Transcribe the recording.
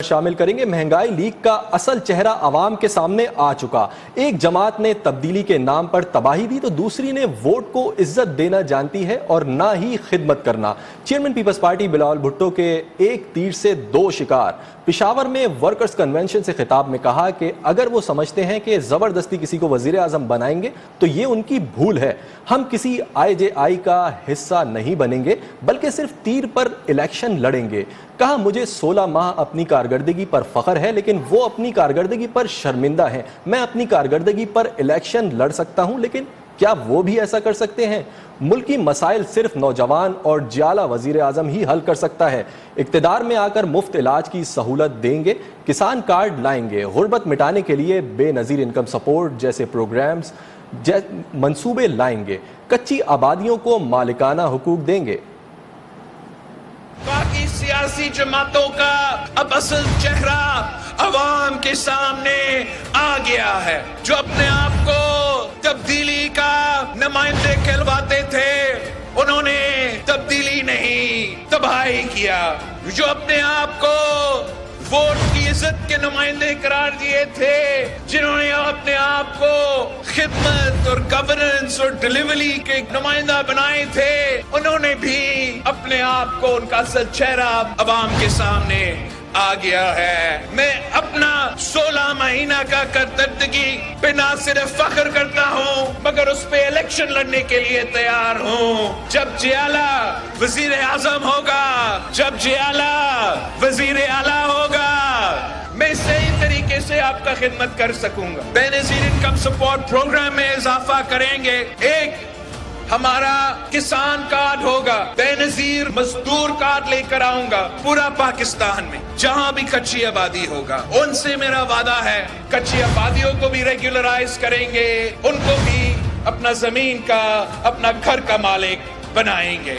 शामिल करेंगे। महंगाई लीग का असल चेहरा आवाम के सामने आ चुका। एक जमात ने तब्दीली के नाम पर तबाही दी तो दूसरी ने वोट को इज्जत देना जानती है और ना ही खिदमत करना। चेयरमैन पीपल्स पार्टी बिलावल भुट्टो के एक तीर से दो शिकार। पिशावर में वर्कर्स कन्वेंशन से खिताब में कहा कि अगर वो समझते हैं कि जबरदस्ती किसी को वजीर आजम बनाएंगे तो ये उनकी भूल है। हम किसी IJI का हिस्सा नहीं बनेंगे बल्कि सिर्फ तीर पर इलेक्शन लड़ेंगे। कहा मुझे 16 माह अपनी कारकर्दगी पर फख्र है लेकिन वो अपनी कारकर्दगी पर शर्मिंदा हैं। मैं अपनी कारकर्दगी पर इलेक्शन लड़ सकता हूं लेकिन क्या वो भी ऐसा कर सकते हैं? मुल्की मसाइल सिर्फ नौजवान और जियाला वजीर आजम ही हल कर सकता है। इक्तदार में आकर मुफ्त इलाज की सहूलत देंगे, किसान कार्ड लाएंगे, गुर्बत मिटाने के लिए बेनजीर इनकम सपोर्ट जैसे प्रोग्राम्स मंसूबे लाएंगे, कच्ची आबादियों को मालिकाना हुकूक देंगे। बाकी सियासी जमातों का अब असल चेहरा अवाम के सामने आ गया है। जो अपने आप को तब्दीली का नुमाइंदे कहलवाते थे उन्होंने तब्दीली नहीं तबाही किया। जो अपने आप को वोट की इज्जत के नुमाइंदे करार दिए थे, जिन्होंने अपने आप को खिदमत और गवर्नेंस और डिलीवरी के नुमाइंदा बनाए थे, उन्होंने भी अपने आप को उनका असल चेहरा अवाम के सामने आ गया है। मैं अपना 16 महीना का कारकर्दगी पे ना सिर्फ फख्र करता हूँ मगर उस पे इलेक्शन लड़ने के लिए तैयार हूँ। जब जियाला वजीर आजम होगा, जब जियाला वजीर आला होगा, मैं सही तरीके से आपका खिदमत कर सकूंगा। बेनजीर इनकम सपोर्ट प्रोग्राम में इजाफा करेंगे। एक हमारा किसान कार्ड होगा, बेनजीर मजदूर कार्ड लेकर आऊंगा पूरा पाकिस्तान में जहां भी कच्ची आबादी होगा। उनसे मेरा वादा है कच्ची आबादियों को भी रेगुलराइज करेंगे, उनको भी अपना जमीन का अपना घर का मालिक बनाएंगे।